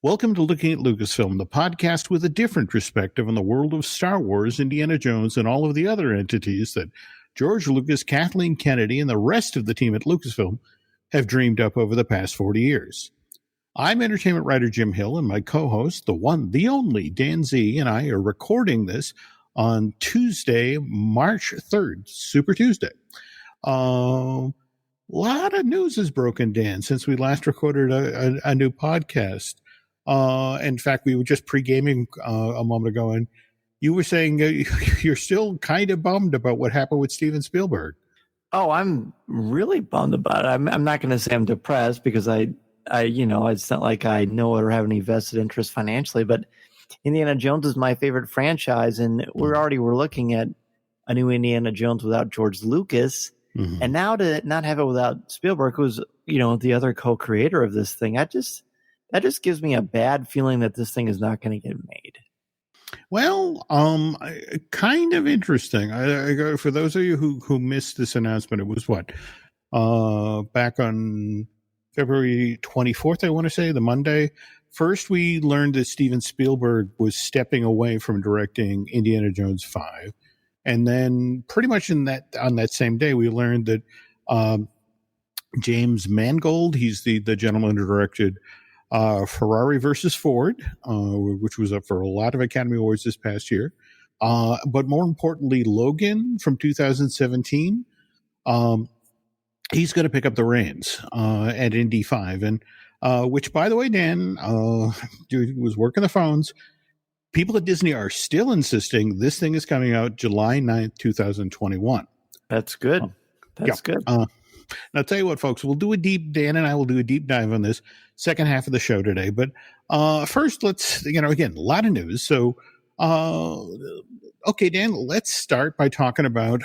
Welcome to Looking at Lucasfilm, the podcast with a different perspective on the world of Star Wars, Indiana Jones, and all of the other entities that George Lucas, Kathleen Kennedy, and the rest of the team at Lucasfilm have dreamed up over the past 40 years. I'm entertainment writer Jim Hill, and my co-host, the one, the only, Dan Z, and I are recording this on Tuesday, March 3rd, Super Tuesday. A lot of news has broken, Dan, since we last recorded a new podcast. In fact, we were just pre-gaming a moment ago, and you were saying you're still kind of bummed about what happened with Steven Spielberg. Oh, I'm really bummed about it. I'm not going to say I'm depressed because I, it's not like I know or have any vested interest financially, but Indiana Jones is my favorite franchise, and we're looking at a new Indiana Jones without George Lucas, and now to not have it without Spielberg, who's the other co-creator of this thing, that just gives me a bad feeling that this thing is not going to get made. Well, kind of interesting. For those of you who missed this announcement, it was back on February 24th, I want to say, the Monday. First, we learned that Steven Spielberg was stepping away from directing Indiana Jones 5. And then pretty much on that same day, we learned that James Mangold, he's the gentleman who directed Ferrari versus Ford, which was up for a lot of Academy Awards this past year. But more importantly, Logan from 2017, he's going to pick up the reins at Indy 5. And which, by the way, Dan, was working the phones. People at Disney are still insisting this thing is coming out July 9th, 2021. That's good. That's good. Now, I'll tell you what, folks, Dan and I will do a deep dive on this second half of the show today. But first, let's, again, a lot of news. So, okay, Dan, let's start by talking about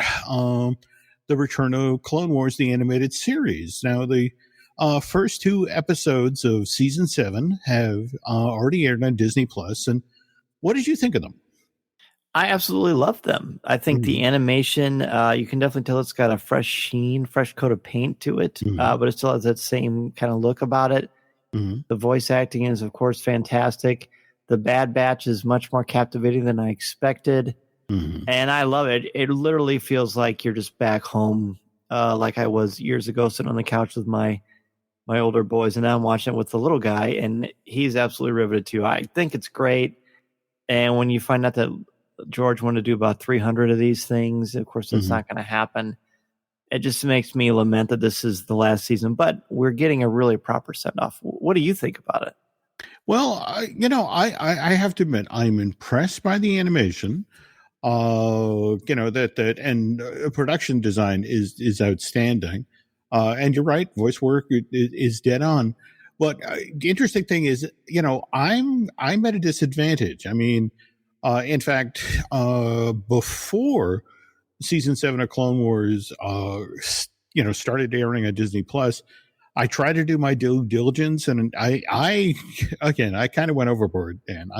the return of Clone Wars, the animated series. Now, the first two episodes of season 7 have already aired on Disney Plus. And what did you think of them? I absolutely love them. I think the animation, you can definitely tell it's got a fresh sheen, fresh coat of paint to it, but it still has that same kind of look about it. The voice acting is, of course, fantastic. The Bad Batch is much more captivating than I expected, and I love it. It literally feels like you're just back home, like I was years ago, sitting on the couch with my older boys, and now I'm watching it with the little guy, and he's absolutely riveted too. I think it's great, and when you find out that George wanted to do about 300 of these things, of course, that's not going to happen. It just makes me lament that this is the last season, but we're getting a really proper send-off. What do you think about it? Well, I have to admit, I'm impressed by the animation. That and production design is outstanding. And you're right, voice work is dead on. But the interesting thing is, I'm at a disadvantage. I mean, in fact, before season 7 of Clone Wars, started airing on Disney Plus, I tried to do my due diligence, and I kind of went overboard. And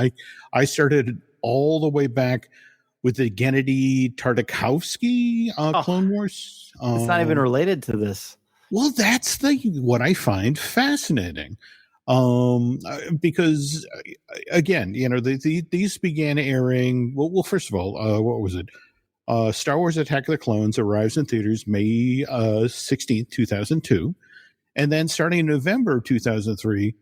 I started all the way back with the Gennady Tartakovsky Clone Wars. It's not even related to this. Well, that's what I find fascinating. Because again, these began airing. Well, first of all, what was it? Star Wars: Attack of the Clones arrives in theaters May 16th, 2002, and then starting in November 2003,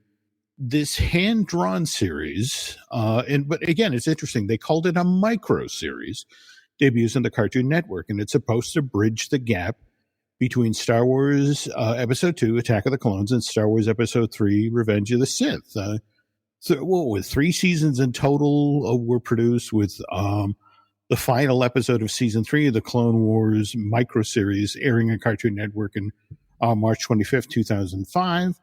this hand-drawn series. But again, it's interesting. They called it a micro series. Debuts on the Cartoon Network, and it's supposed to bridge the gap between Star Wars Episode 2, Attack of the Clones, and Star Wars Episode 3, Revenge of the Sith. With 3 seasons in total were produced, with the final episode of Season 3 of the Clone Wars micro-series airing on Cartoon Network in March 25th, 2005.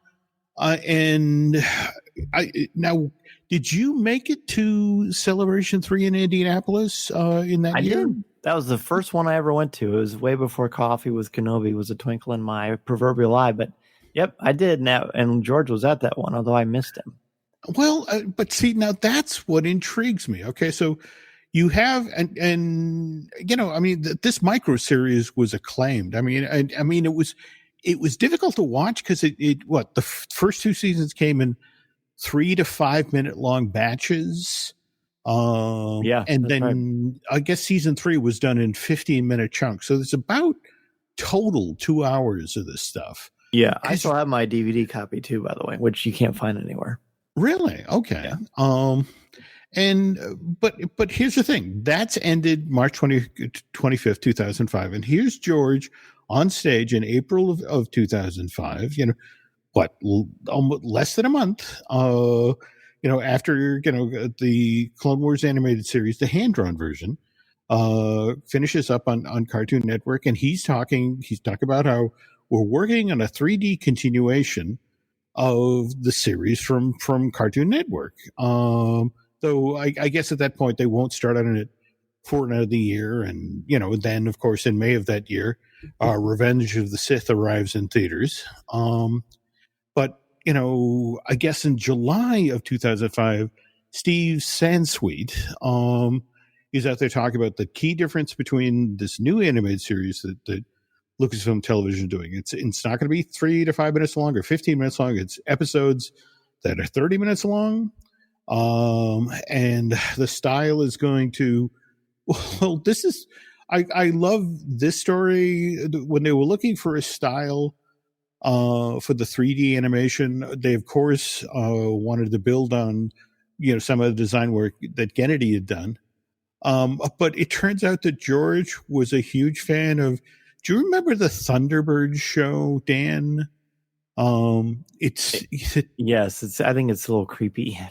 Now, did you make it to Celebration 3 in Indianapolis in that year? I did. That was the first one I ever went to. It was way before Coffee with Kenobi was a twinkle in my proverbial eye. But, yep, I did. Now, and George was at that one, although I missed him. Well, but see, now that's what intrigues me. Okay, so you have, this micro series was acclaimed. It was difficult to watch because the first 2 seasons came in 3 to 5 minute long batches. And then I guess season 3 was done in 15-minute chunks. So there's about total 2 hours of this stuff. Yeah, I still have my DVD copy too, by the way, which you can't find anywhere. Really? Okay. Yeah. But here's the thing. That's ended March 25th, 2005. And here's George on stage in April of 2005, almost less than a month, after, the Clone Wars animated series, the hand-drawn version, finishes up on Cartoon Network. And he's talking about how we're working on a 3D continuation of the series from Cartoon Network. So I guess at that point they won't start on it for another year. And, then of course in May of that year, Revenge of the Sith arrives in theaters. But, I guess in July of 2005, Steve Sansweet is out there talking about the key difference between this new animated series that Lucasfilm Television is doing. It's not going to be 3 to 5 minutes long or 15 minutes long. It's episodes that are 30 minutes long. And the style is going to, I love this story. When they were looking for a style for the 3D animation, they of course wanted to build on, some of the design work that Gennady had done. But it turns out that George was a huge fan of, do you remember the Thunderbird show, Dan? Yes, I think it's a little creepy. Yeah.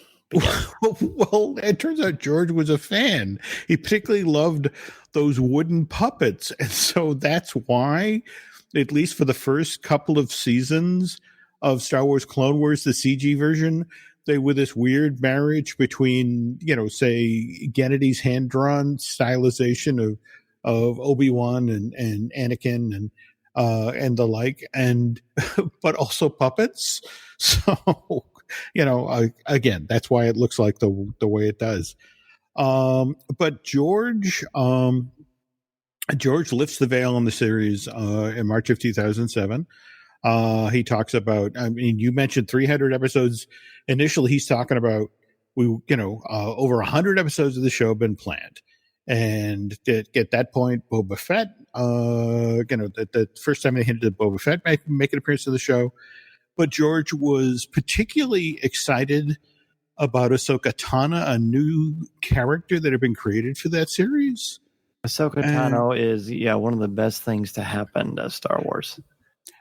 Well, it turns out George was a fan. He particularly loved those wooden puppets. And so that's why, at least for the first couple of seasons of Star Wars Clone Wars, the CG version, they were this weird marriage between, say, Gennady's hand-drawn stylization of Obi-Wan and Anakin and the like, but also puppets. So, again, that's why it looks like the way it does. But George lifts the veil on the series in March of 2007. He talks about, you mentioned 300 episodes. Initially, he's talking about, over 100 episodes of the show have been planned. And at that point, Boba Fett, the first time they hinted at Boba Fett make an appearance on the show. But George was particularly excited about Ahsoka Tano, a new character that had been created for that series. Ahsoka Tano is, one of the best things to happen to Star Wars.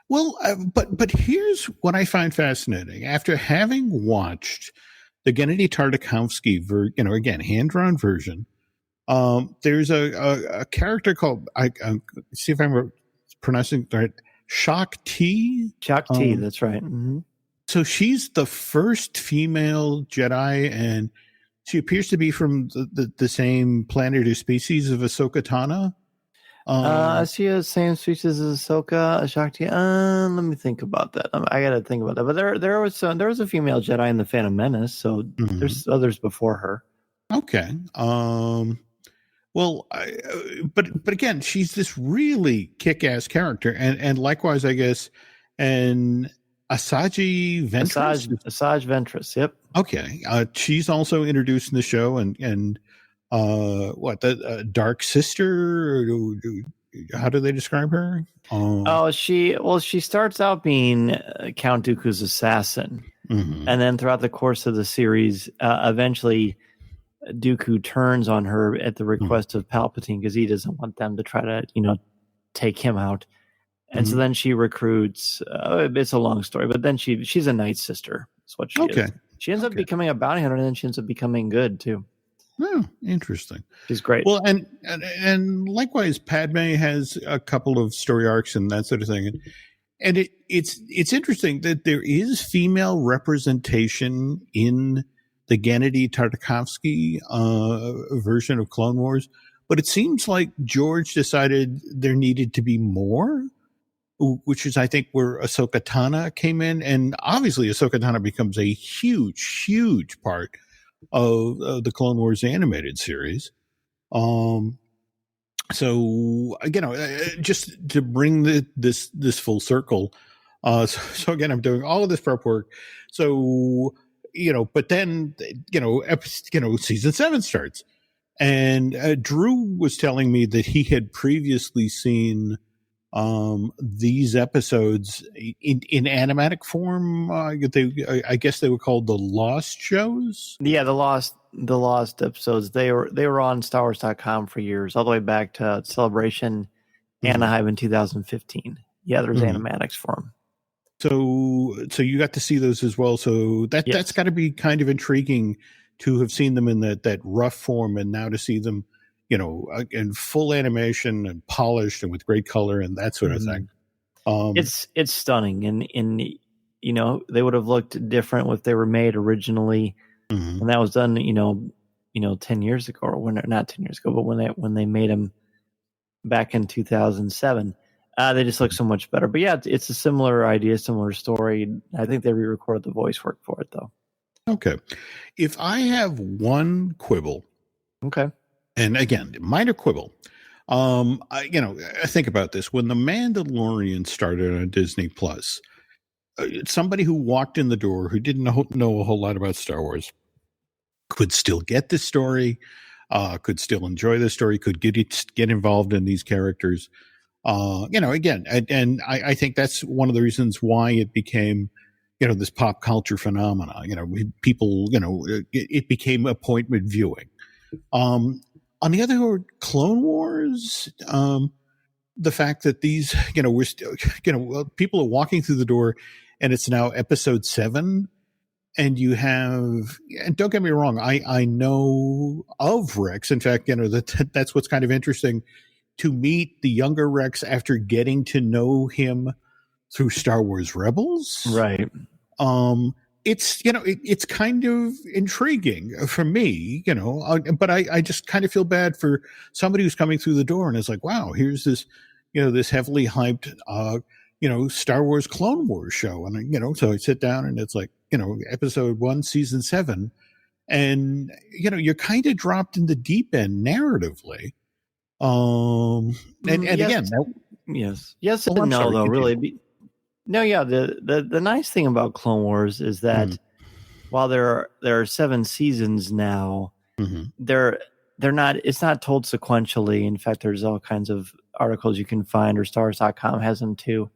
Well, but here's what I find fascinating. After having watched the Gennady Tartakovsky, again, hand-drawn version, there's a character called, see if I'm pronouncing it right, Shaak Ti. Shaak Ti, that's right. Mm-hmm. So she's the first female Jedi, and she appears to be from the same planet or species of Ahsoka Tano. Is she the same species as Ahsoka, Shaak Ti? Let me think about that. I got to think about that. But there was a female Jedi in the Phantom Menace, so there's others before her. Okay. Well, but again, she's this really kick-ass character, and likewise, I guess, and Asajj Ventress. Asajj Ventress. Yep. Okay. She's also introduced in the show, and the Dark Sister? How do they describe her? She starts out being Count Dooku's assassin, and then throughout the course of the series, eventually Dooku turns on her at the request of Palpatine because he doesn't want them to try to, take him out. And so then she recruits. It's a long story, but then she's a Night Sister. That's what she is. She ends up becoming a bounty hunter, and then she ends up becoming good too. Oh, interesting. She's great. Well, and likewise, Padme has a couple of story arcs and that sort of thing. And it's interesting that there is female representation in the Gennady Tartakovsky version of Clone Wars, but it seems like George decided there needed to be more, which is, I think, where Ahsoka Tano came in. And obviously, Ahsoka Tano becomes a huge, huge part of the Clone Wars animated series. So, just to bring this full circle. So again, I'm doing all of this prep work. So but then, season 7 starts. And Drew was telling me that he had previously seen these episodes in animatic form. I guess they were called the Lost shows. Yeah, the Lost episodes. They were on StarWars.com for years, all the way back to Celebration Anaheim in 2015. Yeah, there's animatics for them. So you got to see those as well. So that's got to be kind of intriguing to have seen them in that rough form, and now to see them, in full animation and polished and with great color and that sort of thing. It's stunning, and they would have looked different if they were made originally, and that was done 10 years ago, or not 10 years ago, but when they made them back in 2007. They just look so much better. But yeah, it's a similar idea, similar story. I think they re-recorded the voice work for it, though. Okay. If I have one quibble, okay, and again, minor quibble, I think about this. When The Mandalorian started on Disney Plus, somebody who walked in the door who didn't know a whole lot about Star Wars could still get the story, could still enjoy the story, could get involved in these characters. Again, and I think that's one of the reasons why it became, this pop culture phenomena. People, it became appointment viewing. On the other hand, Clone Wars, the fact that these, we're still, people are walking through the door, and it's now episode 7, and you have, and don't get me wrong, I know of Rex. In fact, that's what's kind of interesting, to meet the younger Rex after getting to know him through Star Wars Rebels. Right. It's, it's kind of intriguing for me, but I just kind of feel bad for somebody who's coming through the door and is like, wow, here's this, this heavily hyped, Star Wars Clone Wars show. And, so I sit down and it's like, episode 1, season 7. And, you're kind of dropped in the deep end narratively. And yes, again, yes and no, though, really. No, yeah. The nice thing about Clone Wars is that while there are 7 seasons now, they're not. It's not told sequentially. In fact, there's all kinds of articles you can find, or Stars.com has them too,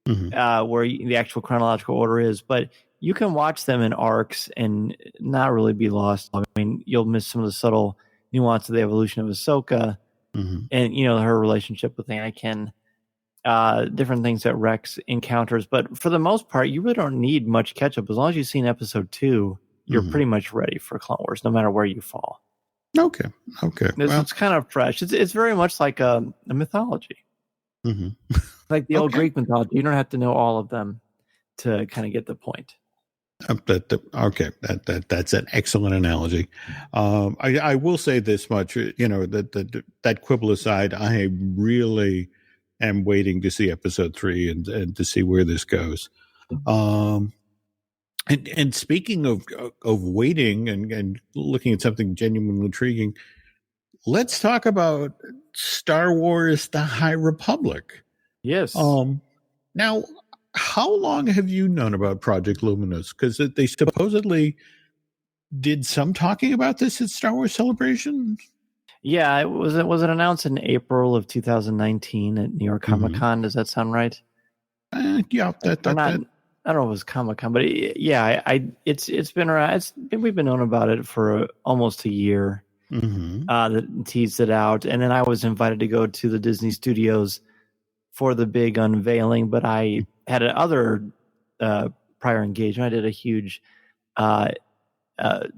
where the actual chronological order is. But you can watch them in arcs and not really be lost. I mean, you'll miss some of the subtle nuance of the evolution of Ahsoka. And her relationship with Anakin, different things that Rex encounters, but for the most part, you really don't need much catch up. As long as you've seen episode 2, you're pretty much ready for Clone Wars, no matter where you fall. Okay. It's kind of fresh. It's very much like a mythology, like the old Greek mythology. You don't have to know all of them to kind of get the point. That's an excellent analogy. I will say this much, that quibble aside, I really am waiting to see episode 3 and to see where this goes. And speaking of waiting and looking at something genuinely intriguing, let's talk about Star Wars: The High Republic. Yes. Now, how long have you known about Project Luminous? Because they supposedly did some talking about this at Star Wars Celebration. Yeah, it was announced in April of 2019 at New York Comic Con. Does that sound right? Yeah, I don't know if it was Comic Con, but it's been around. We've been known about it for almost a year. That teased it out, and then I was invited to go to the Disney Studios for the big unveiling, but I had other prior engagement. I did a huge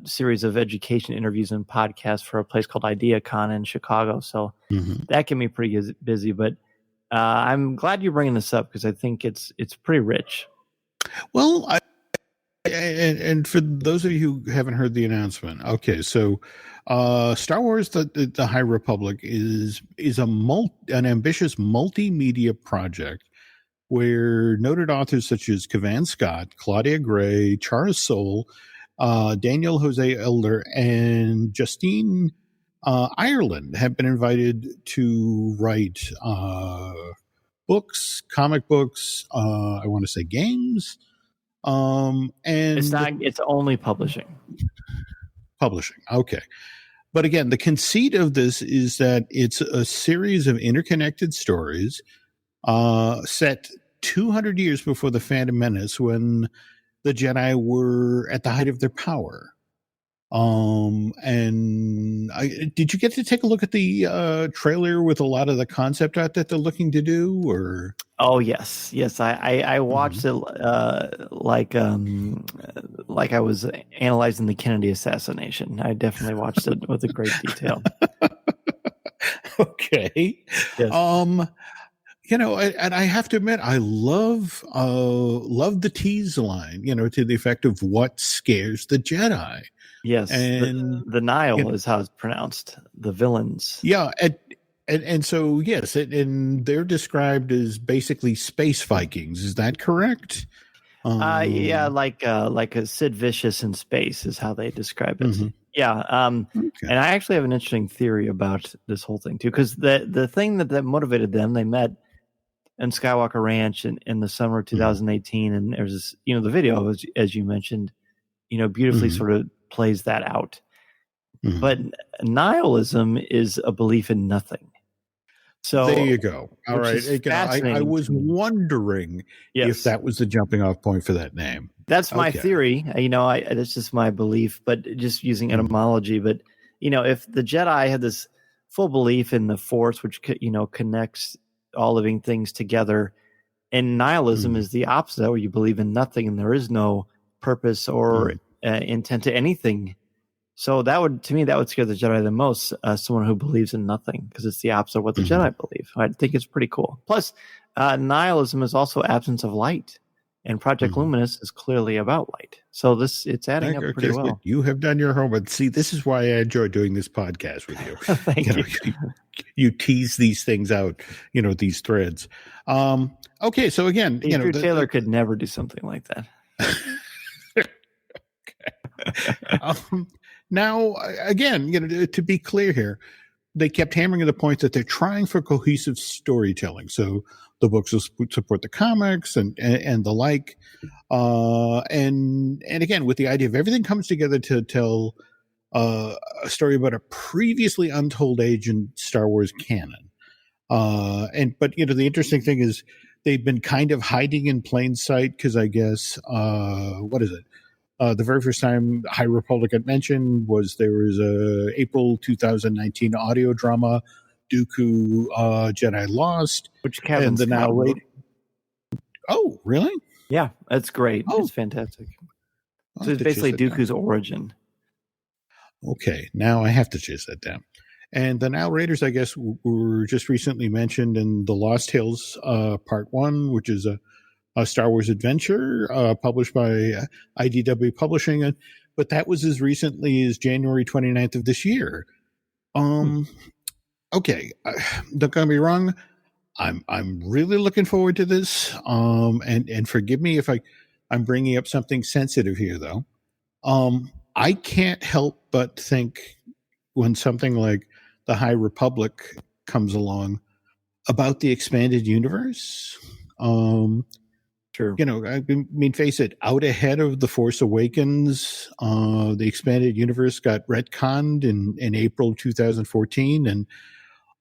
series of education interviews and podcasts for a place called IdeaCon in Chicago. So that kept me pretty busy. But I'm glad you're bringing this up because I think it's pretty rich. Well, and for those of you who haven't heard the announcement, okay, so Star Wars: The High Republic is an ambitious multimedia project where noted authors such as Kavan Scott, Claudia Gray, Charles Soule, Daniel Jose Elder, and Justine Ireland have been invited to write books, comic books, I want to say games, And it's only publishing. Publishing. Okay. But again, the conceit of this is that it's a series of interconnected stories set 200 years before the Phantom Menace, when the Jedi were at the height of their power. Did you get to take a look at the trailer with a lot of the concept art that they're looking to do, or? Oh yes. I watched it like I was analyzing the Kennedy assassination. I definitely watched it with a great detail. Okay. Yes. And I have to admit, I love the tease line, to the effect of what scares the Jedi. Yes, and the Nile is how it's pronounced. The villains. Yeah, and so yes, and they're described as basically space Vikings. Is that correct? Yeah, like a Sid Vicious in space is how they describe it. Mm-hmm. Yeah, okay. And I actually have an interesting theory about this whole thing too, because the thing that motivated them, they met in Skywalker Ranch in the summer of 2018, and there's this, the video as you mentioned, beautifully sort of plays that out. But nihilism is a belief in nothing. So there you go. All right. I was wondering if that was the jumping off point for that name. That's my theory. That's just my belief, but just using etymology. But, if the Jedi had this full belief in the Force, which, connects all living things together, and nihilism is the opposite, where you believe in nothing and there is no purpose or intent to anything. So that would scare the Jedi the most, someone who believes in nothing, because it's the opposite of what the Jedi believe. I think it's pretty cool. Plus, nihilism is also absence of light, and Project Luminous is clearly about light. So it's adding up pretty well. You have done your homework. See, this is why I enjoy doing this podcast with you. Thank you. You tease these things out, these threads. Okay, so again, Drew Taylor could never do something like that. Now, again, to be clear here, they kept hammering the point that they're trying for cohesive storytelling. So the books will support the comics and the like. And again, with the idea of everything comes together to tell a story about a previously untold age in Star Wars canon. But the interesting thing is they've been kind of hiding in plain sight, because I guess, what is it? The very first time High Republic had mentioned was there was a April 2019 audio drama, Dooku Jedi Lost, which Kevin Scott wrote. Oh, really? Yeah, that's great. Oh. It's fantastic. So it's basically Dooku's origin. Okay, now I have to chase that down. And the narrators, I guess, were just recently mentioned in The Lost Tales Part 1, which is a Star Wars adventure published by IDW Publishing, but that was as recently as January 29th of this year. Okay, don't get me wrong, I'm really looking forward to this. And forgive me if I'm bringing up something sensitive here, though. I can't help but think, when something like the High Republic comes along, about the expanded universe. Sure. I mean, face it, out ahead of The Force Awakens, the expanded universe got retconned in April 2014, and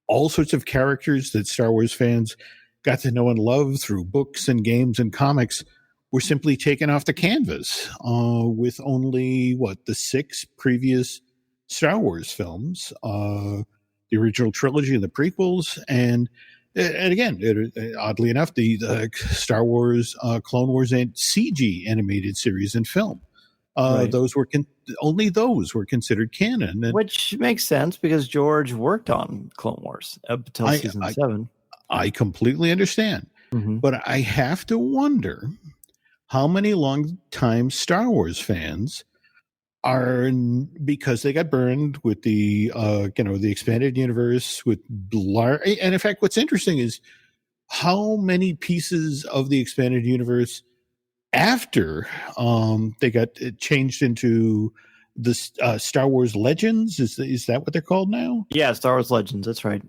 all sorts of characters that Star Wars fans got to know and love through books and games and comics were simply taken off the canvas, with only, the 6 previous Star Wars films, the original trilogy and the prequels, and again, oddly enough, the Star Wars Clone Wars and CG animated series and film. Right. Those were only those were considered canon, which makes sense because George worked on Clone Wars up until season 7. I completely understand, but I have to wonder how many long-time Star Wars fans are, because they got burned with the the expanded universe with and in fact, what's interesting is how many pieces of the expanded universe after they got changed into the Star Wars Legends, is that what they're called now? Yeah, Star Wars Legends, that's right.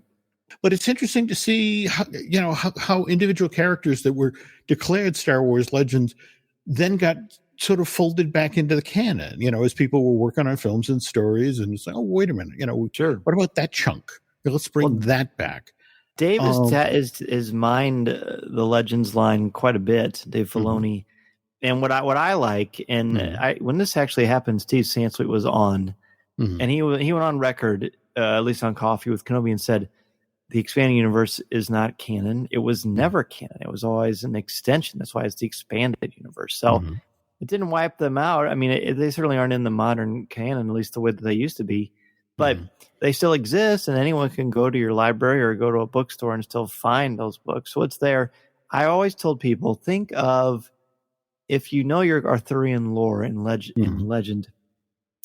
But it's interesting to see how individual characters that were declared Star Wars Legends then got sort of folded back into the canon, as people were working on films and stories, and it's like, oh, wait a minute, Sure. what about that chunk? Let's bring that back. Dave is mined the Legends line quite a bit, Dave Filoni. Mm-hmm. And what I like, and when this actually happened, Steve Sansweet was on, and he went on record, at least on Coffee with Kenobi, and said, the expanding universe is not canon. It was never canon. It was always an extension. That's why it's the expanded universe. So it didn't wipe them out. I mean, they certainly aren't in the modern canon, at least the way that they used to be. But they still exist, and anyone can go to your library or go to a bookstore and still find those books. So it's there. I always told people, think of, if you know your Arthurian lore in legend,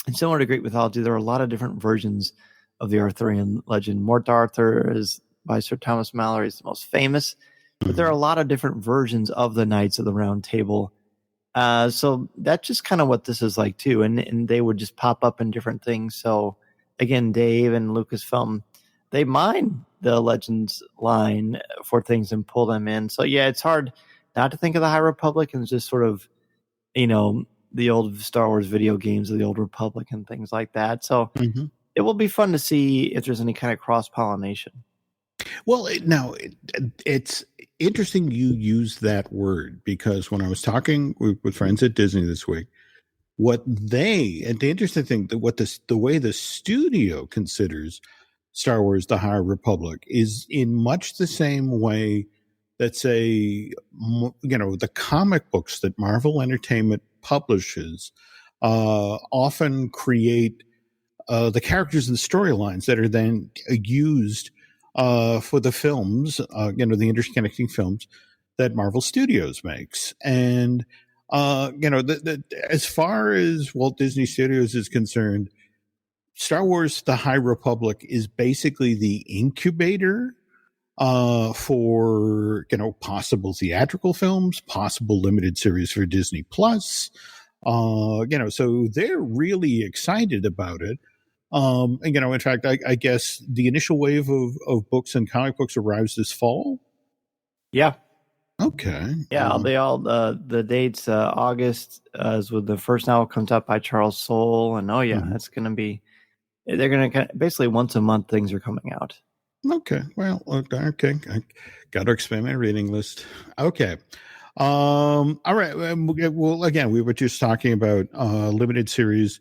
and similar to Greek mythology, there are a lot of different versions of the Arthurian legend. Mort Arthur is by Sir Thomas Malory, is the most famous, but there are a lot of different versions of the Knights of the Round Table. So that's just kind of what this is like too, and they would just pop up in different things. So again, Dave and Lucasfilm, they mine the Legends line for things and pull them in. So yeah, it's hard not to think of the High Republic and just sort of, the old Star Wars video games of the Old Republic and things like that. So it will be fun to see if there's any kind of cross-pollination. Well, it's interesting you use that word, because when I was talking with friends at Disney this week, the interesting thing, the way the studio considers Star Wars: The High Republic is in much the same way that, say, the comic books that Marvel Entertainment publishes often create the characters and storylines that are then used for the films, the interconnecting films that Marvel Studios makes. And, as far as Walt Disney Studios is concerned, Star Wars: The High Republic is basically the incubator for, possible theatrical films, possible limited series for Disney Plus. So they're really excited about it. And, in fact, I guess the initial wave of books and comic books arrives this fall. Yeah. Okay. Yeah. They all, the dates, August is when the first novel comes out by Charles Soule. And that's going to be, they're going to basically once a month things are coming out. Okay. Well, okay. I got to expand my reading list. Okay. All right. Well, again, we were just talking about limited series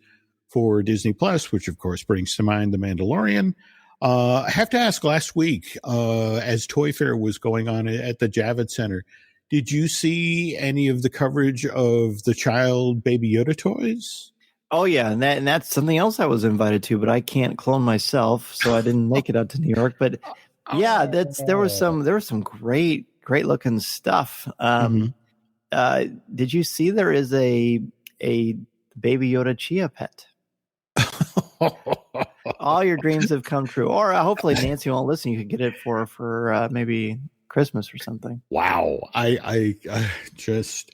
for Disney Plus, which of course brings to mind The Mandalorian. I have to ask, last week, as Toy Fair was going on at the Javits Center, did you see any of the coverage of the child Baby Yoda toys? Oh yeah, and that's something else I was invited to, but I can't clone myself, so I didn't make it out to New York. But yeah, there was some great looking stuff. Did you see there is a Baby Yoda Chia pet? All your dreams have come true. Or hopefully Nancy won't listen. You could get it for maybe Christmas or something. Wow, I just.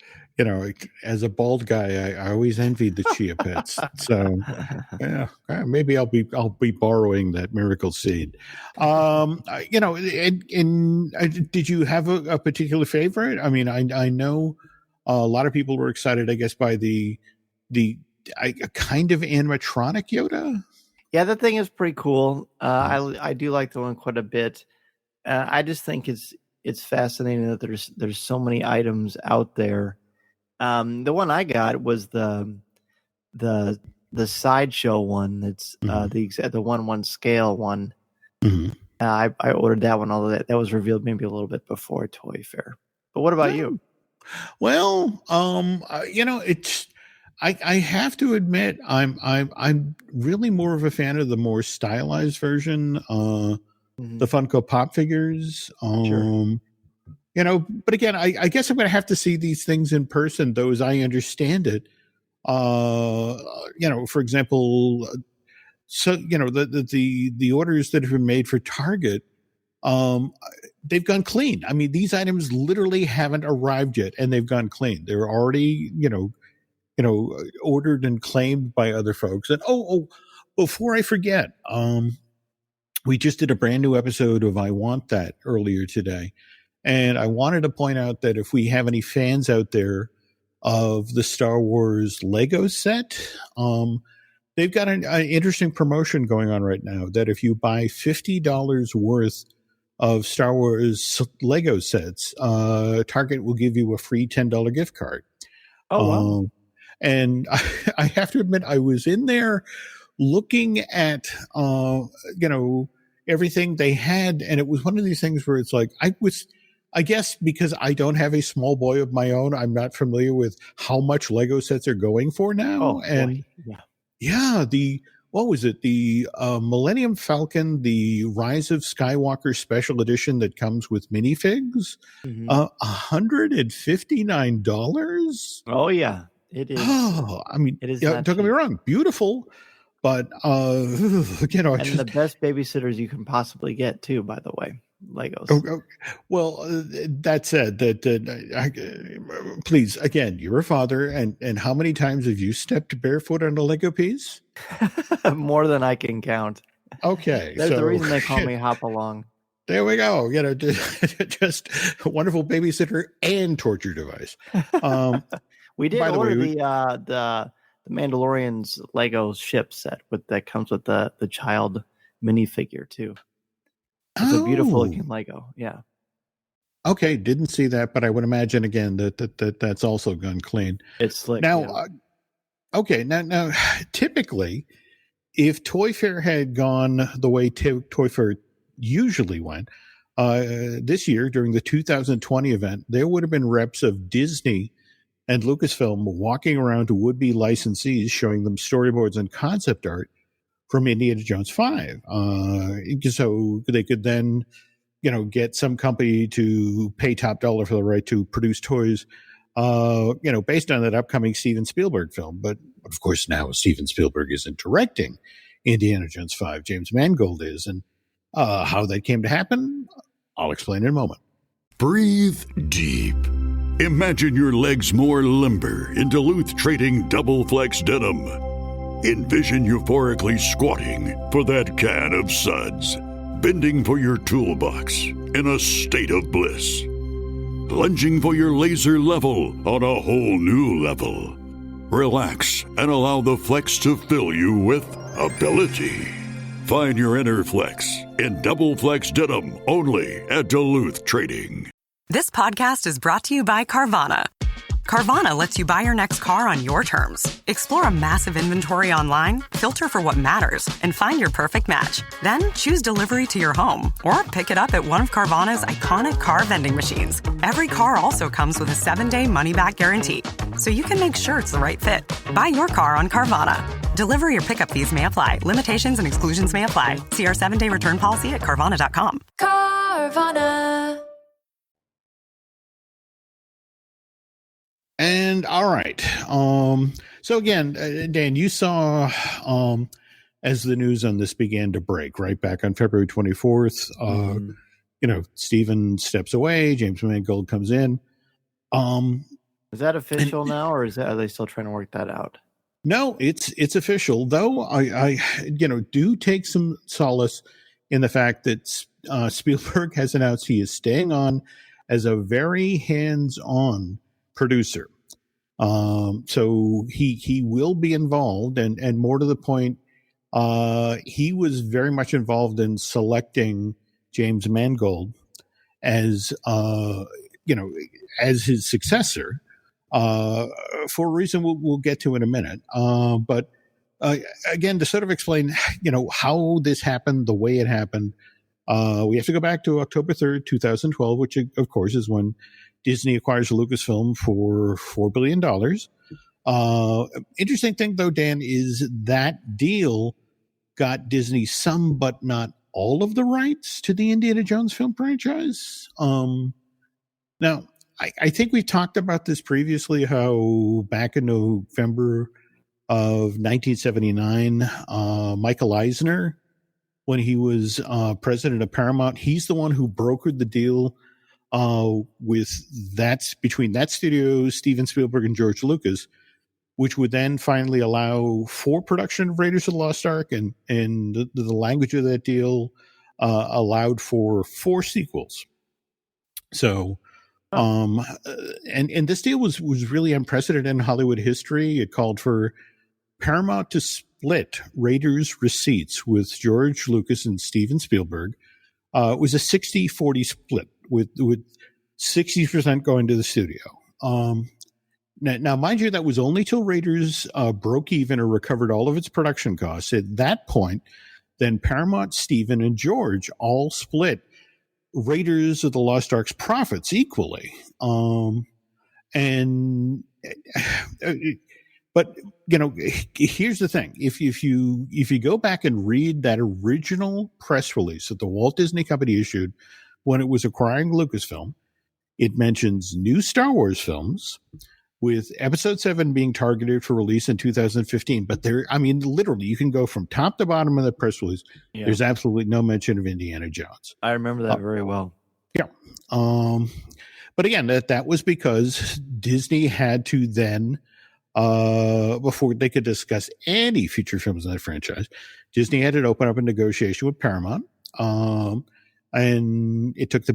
As a bald guy, I always envied the Chia pets. So, yeah, maybe I'll be borrowing that miracle seed. Did you have a particular favorite? I mean, I know a lot of people were excited, I guess, by the kind of animatronic Yoda. Yeah, that thing is pretty cool. I do like the one quite a bit. I just think it's fascinating that there's so many items out there. The one I got was the sideshow one. That's the 1/1 scale one. I ordered that one, although that was revealed maybe a little bit before Toy Fair. But what about you? Well, it's I have to admit I'm really more of a fan of the more stylized version, the Funko Pop figures. Sure. But again, I guess I'm going to have to see these things in person, though, as I understand it. For example, so, the orders that have been made for Target, they've gone clean. I mean, these items literally haven't arrived yet, and they've gone clean. They're already, ordered and claimed by other folks. And before I forget, we just did a brand new episode of I Want That earlier today. And I wanted to point out that if we have any fans out there of the Star Wars Lego set. They've got an interesting promotion going on right now that if you buy $50 worth of Star Wars Lego sets, Target will give you a free $10 gift card. Oh, wow. And I have to admit, I was in there looking at, everything they had. And it was one of these things where it's like, I guess because I don't have a small boy of my own, I'm not familiar with how much Lego sets are going for now. Oh, and boy. yeah, what was it? The Millennium Falcon, the Rise of Skywalker special edition that comes with minifigs, $159. Oh, yeah, it is. Oh, I mean, it is. Don't get me wrong, beautiful, but the best babysitters you can possibly get too. By the way, Legos. Well, that said, please, again, you're a father, and how many times have you stepped barefoot on a Lego piece? More than I can count. Okay, that's the reason they call me Hop Along. There we go. Just a wonderful babysitter and torture device. We did order the Mandalorian's Lego ship set that comes with the child minifigure too. It's a beautiful looking Lego. Yeah. Okay, didn't see that, but I would imagine again that's also gone clean. It's slick. Now, yeah. Okay, now typically, if Toy Fair had gone the way Toy Fair usually went, this year during the 2020 event, there would have been reps of Disney and Lucasfilm walking around to would-be licensees, showing them storyboards and concept art from Indiana Jones 5. So they could then, get some company to pay top dollar for the right to produce toys, based on that upcoming Steven Spielberg film. But of course, now Steven Spielberg isn't directing Indiana Jones 5. James Mangold is. And how that came to happen, I'll explain in a moment. Breathe deep. Imagine your legs more limber in Duluth Trading Double Flex Denim. Envision euphorically squatting for that can of suds, bending for your toolbox in a state of bliss, lunging for your laser level on a whole new level. Relax and allow the flex to fill you with ability. Find your inner flex in Double Flex Denim only at Duluth Trading. This podcast is brought to you by Carvana. Carvana lets you buy your next car on your terms. Explore a massive inventory online, filter for what matters, and find your perfect match. Then choose delivery to your home or pick it up at one of Carvana's iconic car vending machines. Every car also comes with a 7-day money-back guarantee, so you can make sure it's the right fit. Buy your car on Carvana. Delivery or pickup fees may apply. Limitations and exclusions may apply. See our 7-day return policy at Carvana.com. Carvana. And all right. So again, Dan, you saw as the news on this began to break, right back on February 24th, Steven steps away, James Mangold comes in. Is that official now, or are they still trying to work that out? No, it's official, though. I do take some solace in the fact that Spielberg has announced he is staying on as a very hands-on producer. So he will be involved, and more to the point, he was very much involved in selecting James Mangold as as his successor, for a reason we'll get to in a minute. But again, to sort of explain, how this happened, the way it happened, we have to go back to October 3rd, 2012, which of course is when Disney acquires Lucasfilm for $4 billion. Interesting thing, though, Dan, is that deal got Disney some, but not all of the rights to the Indiana Jones film franchise. Now, I think we talked about this previously, how back in November of 1979, Michael Eisner, when he was president of Paramount, he's the one who brokered the deal between that studio, Steven Spielberg and George Lucas, which would then finally allow for production of Raiders of the Lost Ark, and the language of that deal allowed for 4 sequels. So And this deal was really unprecedented in Hollywood history. It called for Paramount to split Raiders receipts with George Lucas and Steven Spielberg. It was a 60-40 split with 60% going to the studio. Now, mind you, that was only till Raiders broke even or recovered all of its production costs. At that point, then Paramount, Steven, and George all split Raiders of the Lost Ark's profits equally. But here's the thing: if you go back and read that original press release that the Walt Disney Company issued when it was acquiring Lucasfilm, it mentions new Star Wars films, with Episode 7 being targeted for release in 2015. But literally, you can go from top to bottom of the press release. Yeah. There's absolutely no mention of Indiana Jones. I remember that very well. Yeah. But again, that was because Disney had to then, before they could discuss any future films in that franchise, Disney had to open up a negotiation with Paramount. And it took the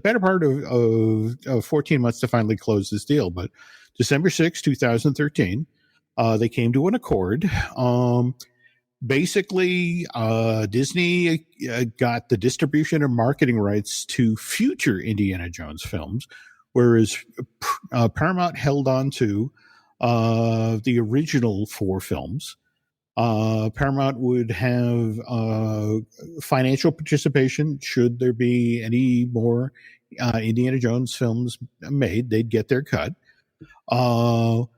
better part of 14 months to finally close this deal. But December 6, 2013, they came to an accord. Basically, Disney got the distribution and marketing rights to future Indiana Jones films, whereas Paramount held on to the original 4 films. Paramount would have financial participation should there be any more Indiana Jones films made. They'd get their cut. But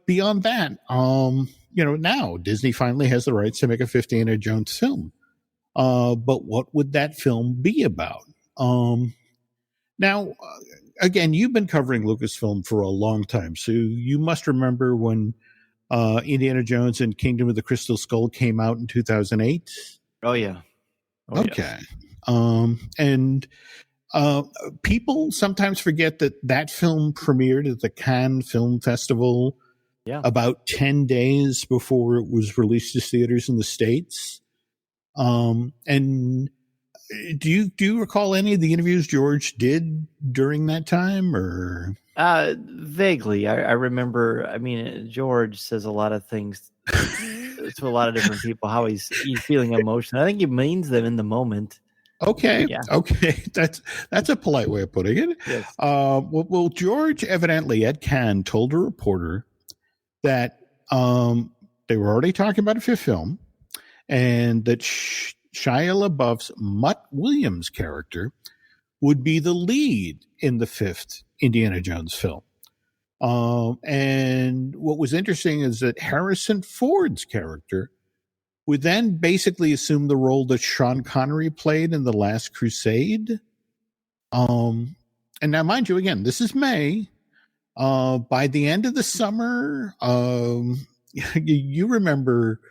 beyond that, now Disney finally has the rights to make a 50 Indiana Jones film. But what would that film be about? Now, again, you've been covering Lucasfilm for a long time, so you must remember when Indiana Jones and Kingdom of the Crystal Skull came out in 2008. Oh, yeah. Okay. People sometimes forget that film premiered at the Cannes Film Festival about 10 days before it was released to theaters in the States. And do you recall any of the interviews George did during that time, or? Vaguely. I remember, George says a lot of things to a lot of different people, how he's feeling emotional. I think he means them in the moment. Okay. Yeah. Okay. That's a polite way of putting it. Yes. Well, George evidently at Cannes told a reporter that they were already talking about a 5th film, and that Shia LaBeouf's Mutt Williams character would be the lead in the 5th Indiana Jones film. And what was interesting is that Harrison Ford's character would then basically assume the role that Sean Connery played in The Last Crusade. And now, mind you, again, this is May. By the end of the summer, you remember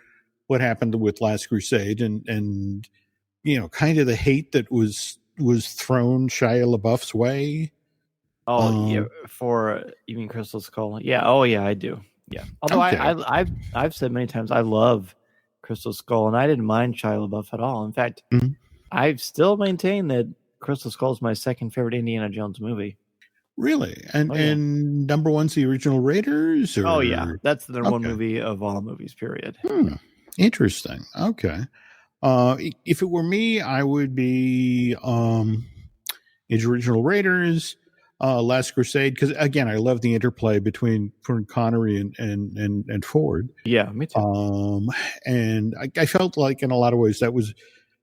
what happened with Last Crusade and kind of the hate that was thrown Shia LaBeouf's way. Yeah, you mean Crystal Skull? Yeah. Oh, yeah, I do. Yeah. Although okay. I've said many times I love Crystal Skull, and I didn't mind Shia LaBeouf at all. In fact, I still maintain that Crystal Skull is my second favorite Indiana Jones movie. Really? And number one's the original Raiders? Or? Oh, yeah. That's the number one movie of all movies, period. Interesting. Okay. If it were me, I would be original Raiders, Last Crusade, because again, I love the interplay between Connery and Ford. Yeah, me too. And I felt like in a lot of ways that was,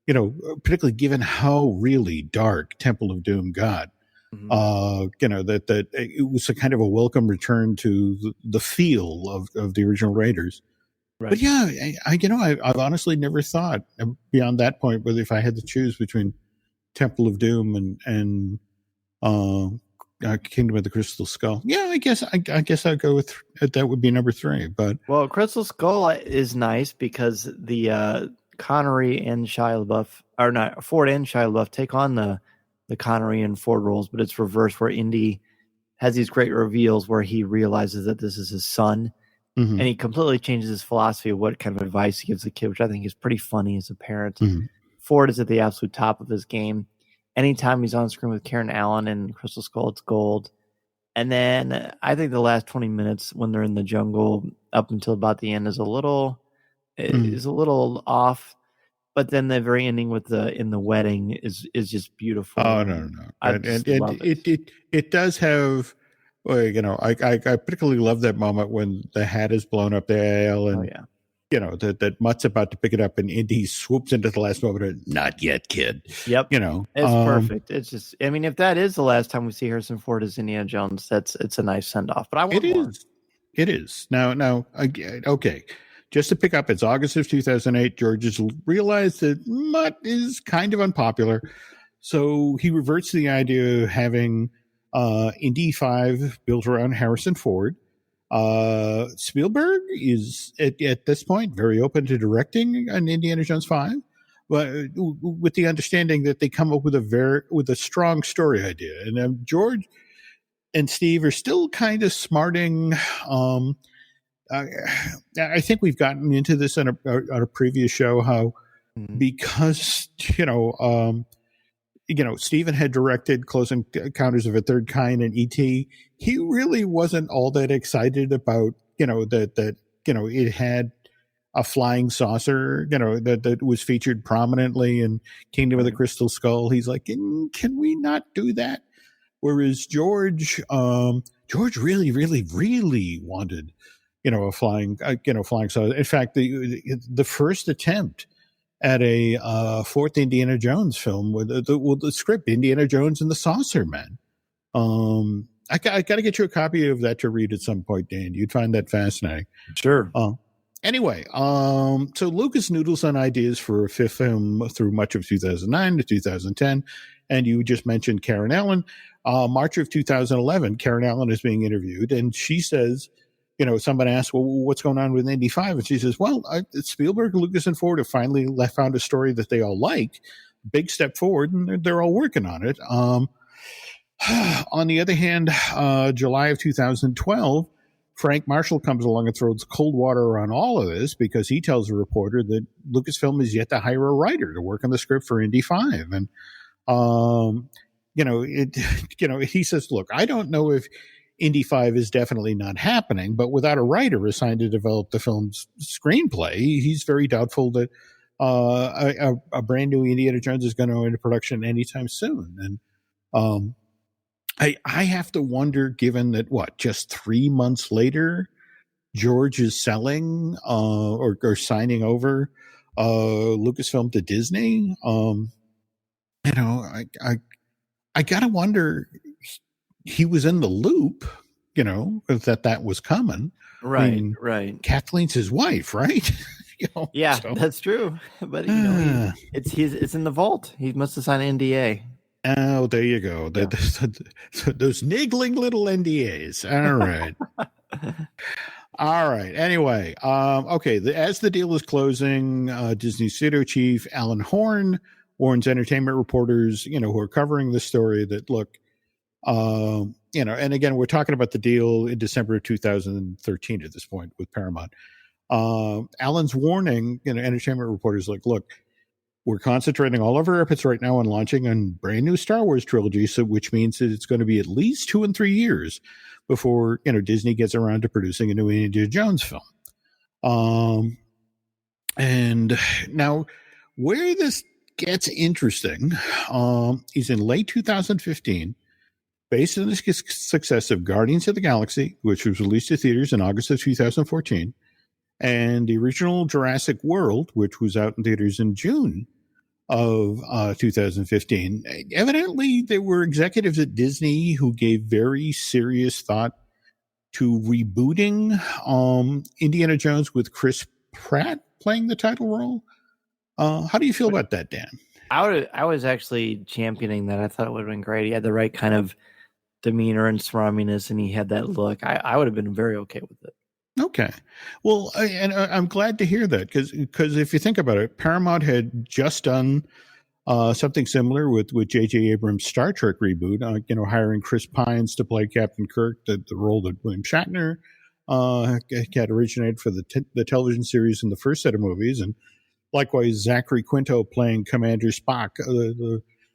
particularly given how really dark Temple of Doom got. That it was a kind of a welcome return to the feel of the original Raiders. Right. But yeah, I've honestly never thought beyond that point whether if I had to choose between Temple of Doom and Kingdom of the Crystal Skull. Yeah, I guess I'd go with that would be number 3. But Crystal Skull is nice because the Connery and Shia LaBeouf, or not Ford and Shia LaBeouf, take on the Connery and Ford roles, but it's reversed where Indy has these great reveals where he realizes that this is his son, and he completely changes his philosophy of what kind of advice he gives the kid, which I think is pretty funny as a parent. Ford is at the absolute top of his game. anytime he's on screen with Karen Allen and Crystal Skull, it's gold. And then I think the last 20 minutes when they're in the jungle up until about the end is a little off. But then the very ending with in the wedding is just beautiful. Oh no. And it does have, I particularly love that moment when the hat is blown up the aisle and that Mutt's about to pick it up and Indy swoops into the last moment and, not yet, kid. Yep. It's perfect. It's just, I mean, if that is the last time we see Harrison Ford as Indiana Jones, it's a nice send off. But I want more. It is. Now, okay. Just to pick up, it's August of 2008. George has realized that Mutt is kind of unpopular. So he reverts to the idea of having Indy 5 built around Harrison Ford. Spielberg is at this point very open to directing an Indiana Jones 5, but with the understanding that they come up with a strong story idea. And George and Steve are still kind of smarting. I think we've gotten into this on a previous show, how because Steven had directed Close Encounters of a Third Kind and E.T., he really wasn't all that excited about, that it had a flying saucer, that was featured prominently in Kingdom of the Crystal Skull. He's like, can we not do that? Whereas George really, really, really wanted, a flying saucer. In fact, the first attempt at a fourth Indiana Jones film with the script Indiana Jones and the Saucer Man. I got to get you a copy of that to read at some point, Dan. You'd find that fascinating. Sure. Anyway, so Lucas noodles on ideas for a fifth film through much of 2009 to 2010, and you just mentioned Karen Allen. March of 2011, Karen Allen is being interviewed, and she says, someone asked, well, what's going on with Indy 5? And she says, well, Spielberg, Lucas, and Ford have finally found a story that they all like. Big step forward, and they're all working on it. On the other hand, July of 2012, Frank Marshall comes along and throws cold water on all of this because he tells a reporter that Lucasfilm is yet to hire a writer to work on the script for Indy 5. And, he says, look, I don't know if Indy 5 is definitely not happening, but without a writer assigned to develop the film's screenplay, he's very doubtful that a brand new Indiana Jones is going to go into production anytime soon. And I have to wonder, given that just 3 months later, George is selling or signing over Lucasfilm to Disney. I gotta wonder. He was in the loop, that was coming. Right, I mean, right. Kathleen's his wife, right? That's true. But it's in the vault. He must have signed an NDA. Oh, there you go. Yeah. Those niggling little NDAs. All right. All right. Anyway, okay. As the deal is closing, Disney studio chief Alan Horn warns entertainment reporters, who are covering the story that, look, and again, we're talking about the deal in December of 2013 at this point with Paramount. Alan's warning, entertainment reporters like, look, we're concentrating all of our efforts right now on launching a brand new Star Wars trilogy, which means that it's going to be at least 2 and 3 years before, Disney gets around to producing a new Indiana Jones film. And now where this gets interesting is in late 2015, based on the success of Guardians of the Galaxy, which was released to theaters in August of 2014, and the original Jurassic World, which was out in theaters in June of 2015. Evidently, there were executives at Disney who gave very serious thought to rebooting Indiana Jones with Chris Pratt playing the title role. How do you feel about that, Dan? I was actually championing that. I thought it would have been great. He had the right kind of demeanor and smarminess, and he had that look. I would have been very okay with it. Okay. Well, and I'm glad to hear that because if you think about it, Paramount had just done something similar with J.J. Abrams' Star Trek reboot, hiring Chris Pines to play Captain Kirk, the role that William Shatner had originated for the television series in the first set of movies, and likewise Zachary Quinto playing Commander Spock,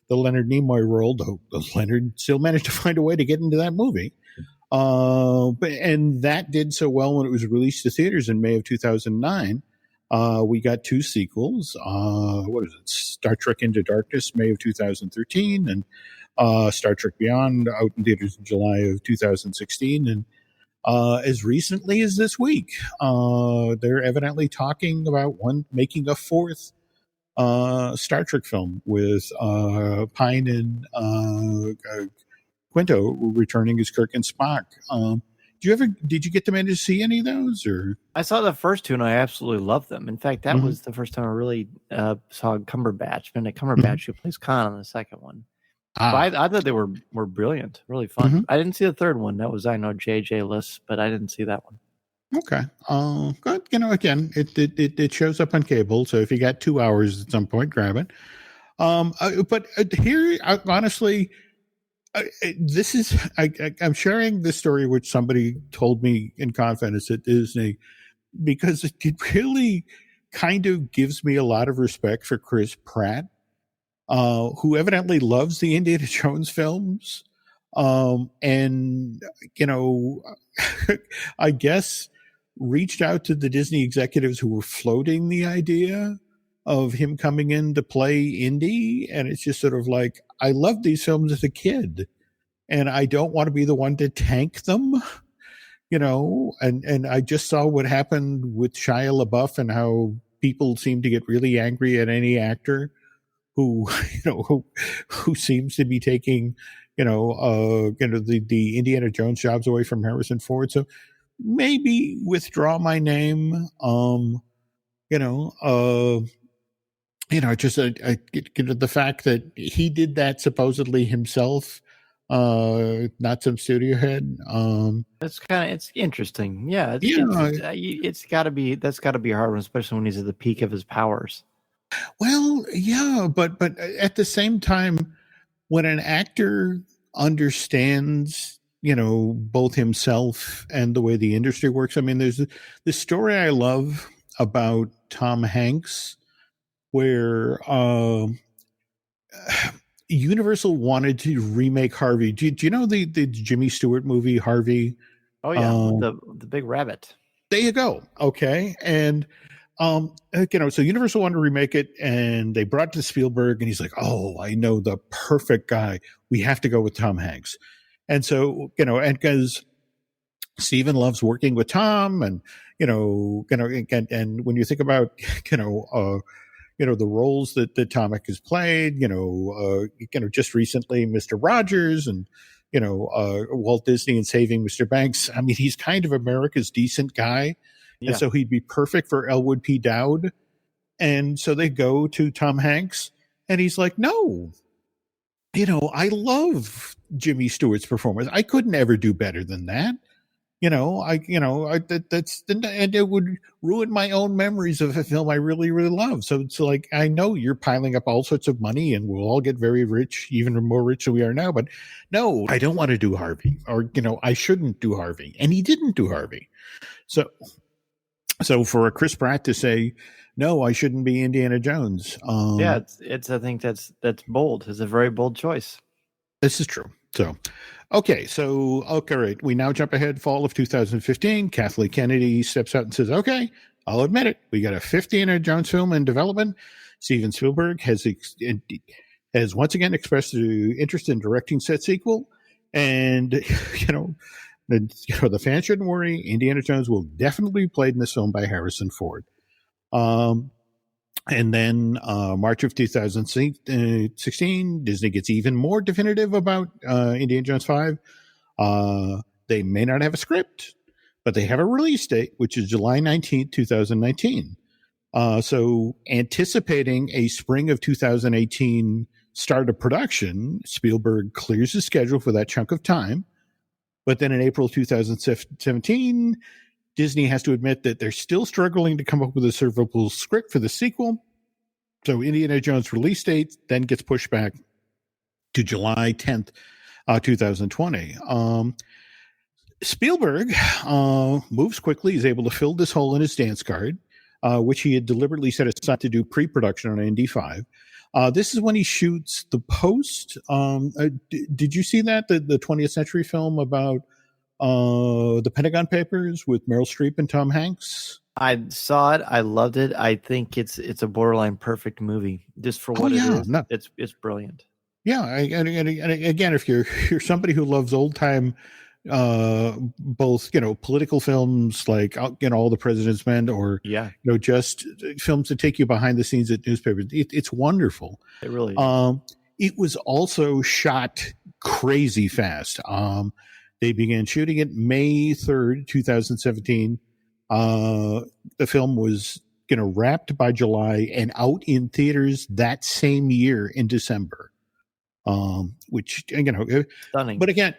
the Leonard Nimoy role, though Leonard still managed to find a way to get into that movie. And that did so well when it was released to theaters in May of 2009. We got 2 sequels. What is it? Star Trek Into Darkness, May of 2013, and Star Trek Beyond, out in theaters in July of 2016. And as recently as this week, they're evidently talking about making a 4th Star Trek film with Pine and Quinto returning as Kirk and Spock. Did you get to manage to see any of those? Or I saw the first 2 and I absolutely loved them. In fact, that was the first time I really saw Cumberbatch, Benedict Cumberbatch, who plays Khan on the second one. I thought they were brilliant, really fun. I didn't see the third one. That was, I know, J.J.-less, but I didn't see that one. Okay. Good. Again, it shows up on cable, so if you got 2 hours at some point, grab it. But here, honestly, this is I'm sharing this story which somebody told me in confidence at Disney, because it really kind of gives me a lot of respect for Chris Pratt, who evidently loves the Indiana Jones films, and I guess reached out to the Disney executives who were floating the idea of him coming in to play Indy. And it's just sort of like, I loved these films as a kid, and I don't want to be the one to tank them, and I just saw what happened with Shia LaBeouf and how people seem to get really angry at any actor who seems to be taking, the Indiana Jones jobs away from Harrison Ford. So maybe withdraw my name. Just the fact that he did that supposedly himself, not some studio head. It's interesting. Yeah, that's got to be a hard one, especially when he's at the peak of his powers. Well, yeah, but at the same time, when an actor understands, both himself and the way the industry works. I mean, there's this story I love about Tom Hanks, where Universal wanted to remake Harvey. Do you know the Jimmy Stewart movie Harvey? Oh yeah, the big rabbit. There you go. Okay, and so Universal wanted to remake it, and they brought it to Spielberg, and he's like, "Oh, I know the perfect guy. We have to go with Tom Hanks." And so, and because Steven loves working with Tom, and and when you think about, the roles that Tom has played, just recently, Mr. Rogers, and Walt Disney and Saving Mr. Banks. I mean, he's kind of America's decent guy. Yeah. And so he'd be perfect for Elwood P. Dowd. And so they go to Tom Hanks, and he's like, no, I love Jimmy Stewart's performance. I couldn't ever do better than that. And it would ruin my own memories of a film I really, really love. So it's like, I know you're piling up all sorts of money and we'll all get very rich, even more rich than we are now. But no, I don't want to do Harvey, or, I shouldn't do Harvey. And he didn't do Harvey. So for a Chris Pratt to say, no, I shouldn't be Indiana Jones. I think that's bold. It's a very bold choice. This is true. So, okay, right. We now jump ahead, fall of 2015. Kathleen Kennedy steps out and says, okay, I'll admit it. We got a 50 Indiana Jones film in development. Steven Spielberg has once again expressed interest in directing said sequel. And, the fans shouldn't worry. Indiana Jones will definitely be played in this film by Harrison Ford. And then March of 2016, Disney gets even more definitive about Indiana Jones 5. They may not have a script, but they have a release date, which is July 19th, 2019. So anticipating a spring of 2018 start of production, Spielberg clears his schedule for that chunk of time. But then in April 2017, Disney has to admit that they're still struggling to come up with a servable script for the sequel. So Indiana Jones release date then gets pushed back to July 10th, 2020. Spielberg moves quickly. He's able to fill this hole in his dance card. which he had deliberately set aside to do pre-production on Indy 5. This is when he shoots The Post. Did you see that, the 20th century film about the Pentagon Papers with Meryl Streep and Tom Hanks? I saw it. I loved it. I think it's a borderline perfect movie just for what it is. No. It's brilliant. Yeah, and again, if you're somebody who loves old time, both political films like All the President's Men, or just films that take you behind the scenes at newspapers, it's wonderful. It really is. It was also shot crazy fast. They began shooting it May 3rd, 2017. The film was wrapped by July and out in theaters that same year in December. Which stunning. But again,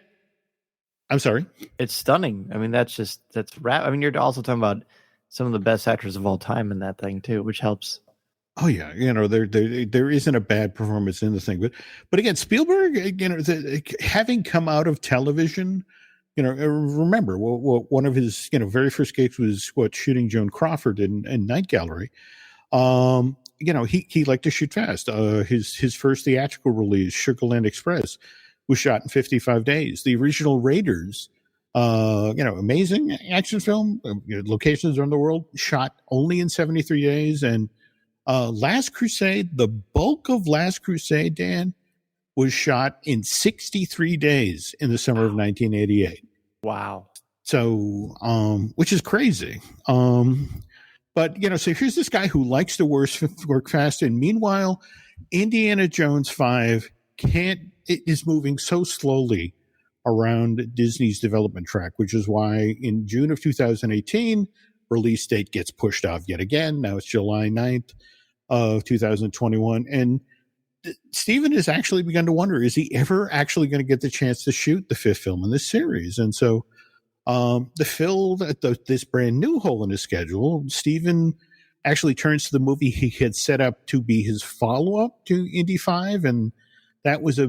I'm sorry. It's stunning. I mean, that's rap. I mean, you're also talking about some of the best actors of all time in that thing too, which helps. Oh yeah, there isn't a bad performance in the thing, but again, Spielberg, having come out of television, remember one of his very first gigs was shooting Joan Crawford in Night Gallery. He liked to shoot fast. His first theatrical release, Sugarland Express, was shot in 55 days. The original Raiders, amazing action film, locations around the world, shot only in 73 days. And Last Crusade, the bulk of Last Crusade, Dan, was shot in 63 days in the summer of 1988. Wow. So, which is crazy. But, so here's this guy who likes to work fast. And meanwhile, Indiana Jones 5 is moving so slowly around Disney's development track, which is why in June of 2018, release date gets pushed off yet again. Now it's July 9th of 2021. And Steven has actually begun to wonder, is he ever actually going to get the chance to shoot the fifth film in this series? And so to fill this brand new hole in his schedule, Steven actually turns to the movie he had set up to be his follow-up to Indy 5, and that was a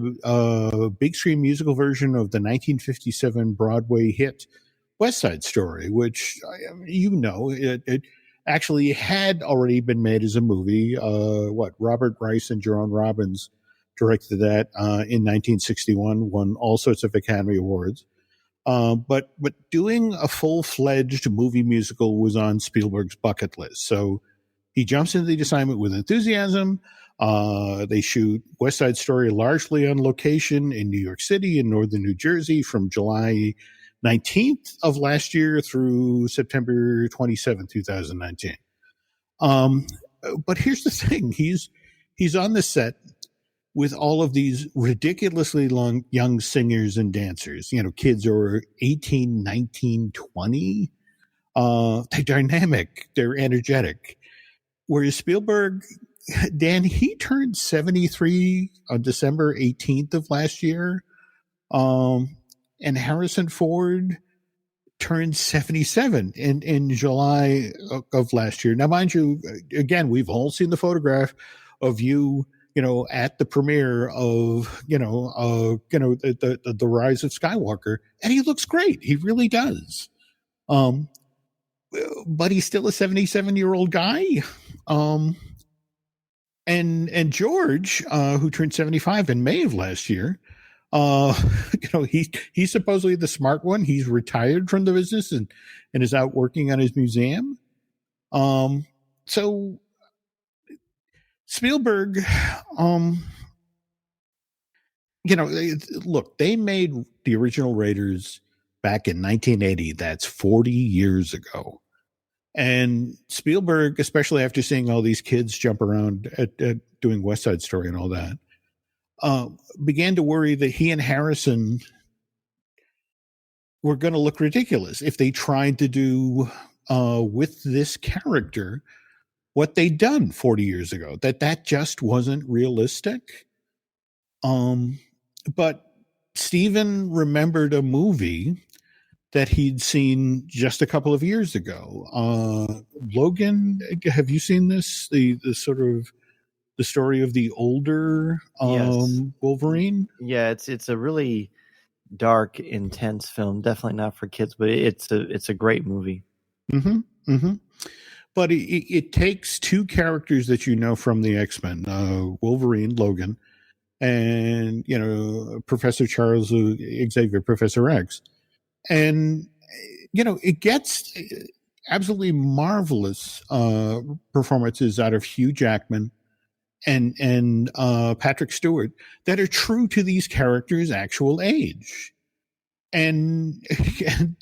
big screen musical version of the 1957 Broadway hit West Side Story, which, it actually had already been made as a movie. Robert Bryce and Jerome Robbins directed that in 1961, won all sorts of Academy Awards. But doing a full-fledged movie musical was on Spielberg's bucket list. So he jumps into the assignment with enthusiasm. They shoot West Side Story largely on location in New York City and northern New Jersey from July 19th of last year through September 27, 2019. But here's the thing. He's on the set with all of these ridiculously young singers and dancers, kids are 18, 19, 20. They're dynamic. They're energetic. Whereas Spielberg, Dan, he turned 73 on December 18th of last year. And Harrison Ford turned 77 in July of last year. Now, mind you, again, we've all seen the photograph of you, at the premiere of, the Rise of Skywalker, and he looks great. He really does. But he's still a 77-year-old guy. And George, who turned 75 in May of last year, he's supposedly the smart one. He's retired from the business and is out working on his museum. So Spielberg, look, they made the original Raiders back in 1980. That's 40 years ago. And Spielberg, especially after seeing all these kids jump around at doing West Side Story and all that, began to worry that he and Harrison were going to look ridiculous if they tried to do with this character what they'd done 40 years ago, that just wasn't realistic. But Steven remembered a movie that he'd seen just a couple of years ago. Logan, have you seen this? The sort of the story of the older Wolverine? Yeah, it's a really dark, intense film. Definitely not for kids, but it's a great movie. Mm-hmm. Mm-hmm. but it takes two characters that you know from the X-Men, Wolverine, Logan, and Professor Charles Xavier, Professor X, and it gets absolutely marvelous performances out of Hugh Jackman and Patrick Stewart that are true to these characters' actual age. And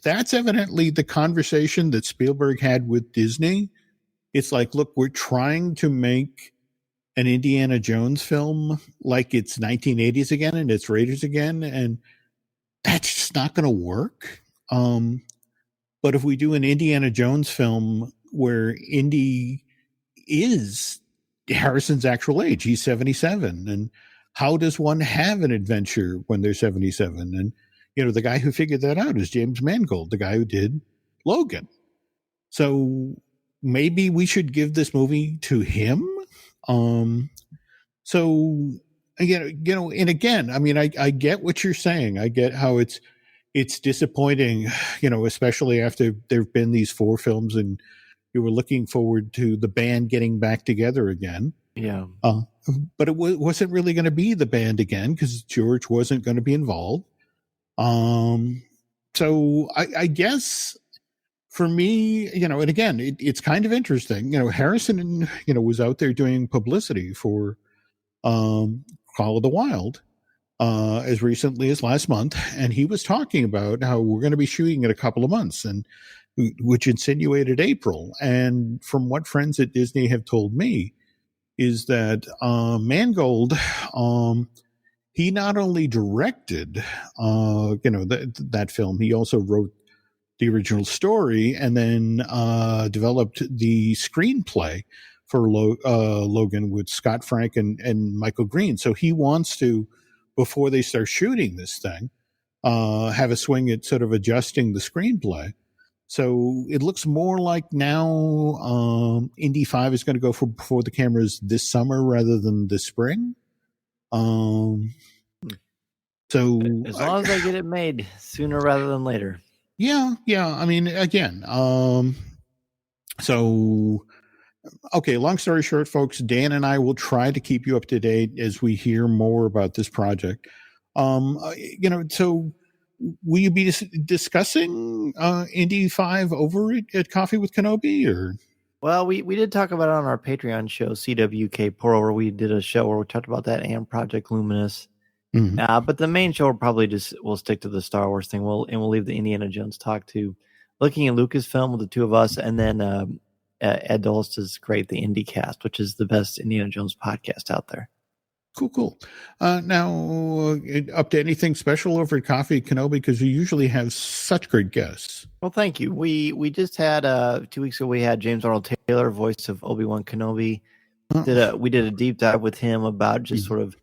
that's evidently the conversation that Spielberg had with Disney. It's like, look, we're trying to make an Indiana Jones film like it's 1980s again and it's Raiders again, and that's just not going to work. But if we do an Indiana Jones film where Indy is Harrison's actual age, he's 77, and how does one have an adventure when they're 77? And the guy who figured that out is James Mangold, the guy who did Logan. So maybe we should give this movie to him. So and again, I mean, I get what you're saying. I get how it's disappointing, especially after there've been these 4 films and you were looking forward to the band getting back together again. Yeah. But it wasn't really going to be the band again because George wasn't going to be involved. So I guess for me, and again, it's kind of interesting. Harrison, was out there doing publicity for Call of the Wild as recently as last month, and he was talking about how we're going to be shooting in a couple of months, and which insinuated April. And from what friends at Disney have told me, is that Mangold, he not only directed, that film, he also wrote the original story and then developed the screenplay for Logan with Scott Frank and Michael Green. So he wants to, before they start shooting this thing, have a swing at sort of adjusting the screenplay. So it looks more like now Indy 5 is going to go before the cameras this summer rather than this spring. So as long as they get it made sooner rather than later. Yeah. I mean, again, so okay. Long story short, folks, Dan and I will try to keep you up to date as we hear more about this project. So will you be discussing Indy 5 over at Coffee with Kenobi, or? Well, we did talk about it on our Patreon show, CWK Pour Over. We did a show where we talked about that and Project Luminous. Mm-hmm. But the main show will probably we'll stick to the Star Wars thing. We'll leave the Indiana Jones talk to looking at Lucasfilm with the two of us, and then Ed Dulles does great the Indy Cast, which is the best Indiana Jones podcast out there. Cool. Now, up to anything special over at Coffee Kenobi, because we usually have such great guests. Well, thank you. We just had 2 weeks ago. We had James Arnold Taylor, voice of Obi-Wan Kenobi. We did a deep dive with him about just sort of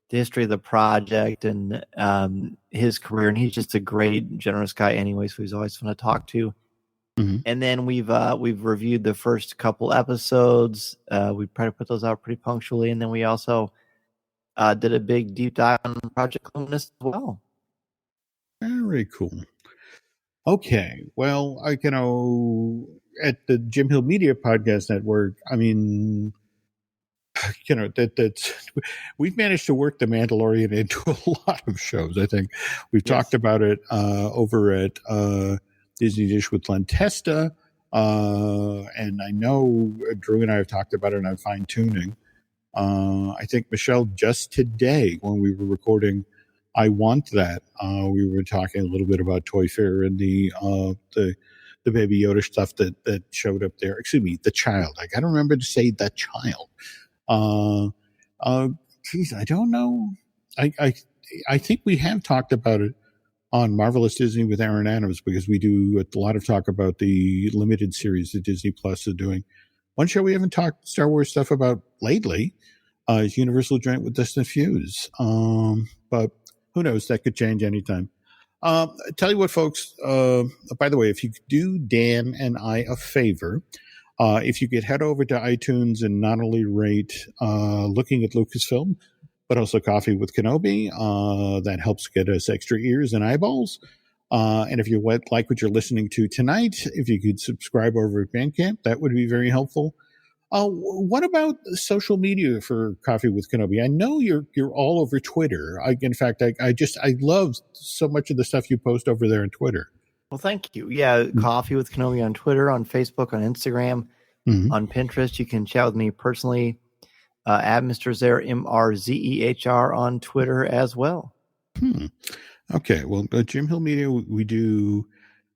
the history of the project and his career, and he's just a great, generous guy anyway, so he's always fun to talk to. Mm-hmm. And then we've reviewed the first couple episodes. We try to put those out pretty punctually, and then we also did a big deep dive on Project Luminous as well. Very cool. Okay, well, at the Jim Hill Media Podcast Network, I mean, that's we've managed to work The Mandalorian into a lot of shows. I think we've talked about it over at Disney Dish with Len Testa, and I know Drew and I have talked about it on Fine Tuning. I think Michelle, just today when we were recording I Want That, we were talking a little bit about Toy Fair and the Baby Yoda stuff that showed up there. Excuse me, the child. I got to remember to say that child. Geez, I don't know. I think we have talked about it on Marvelous Disney with Aaron Adams, because we do a lot of talk about the limited series that Disney Plus is doing. One show we haven't talked Star Wars stuff about lately is Universal Joint with Dustin Fuse. But who knows? That could change anytime. Tell you what, folks, by the way, if you could do Dan and I a favor, if you could head over to iTunes and not only rate Looking at Lucasfilm, but also Coffee with Kenobi, that helps get us extra ears and eyeballs. And if you like what you're listening to tonight, if you could subscribe over at Bandcamp, that would be very helpful. What about social media for Coffee with Kenobi? I know you're all over Twitter. In fact, I love so much of the stuff you post over there on Twitter. Well, thank you. Yeah, Coffee with Kenobi on Twitter, on Facebook, on Instagram, on Pinterest. You can chat with me personally at Mr. Zehr, MRZEHR on Twitter as well. Okay, well, Jim Hill Media, we do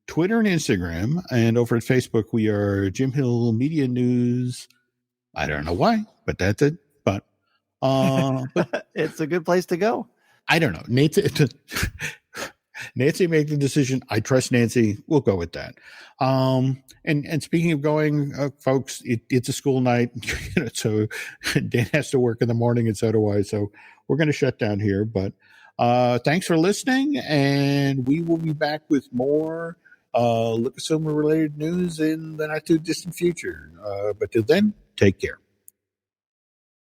Twitter and Instagram, and over at Facebook, we are Jim Hill Media News. I don't know why, but that's it. But it's a good place to go. I don't know. Nancy made the decision. I trust Nancy. We'll go with that. And speaking of going, folks, it's a school night, so Dan has to work in the morning, and so do I. So we're going to shut down here. But thanks for listening, and we will be back with more Lucasfilm related news in the not too distant future. But till then, take care.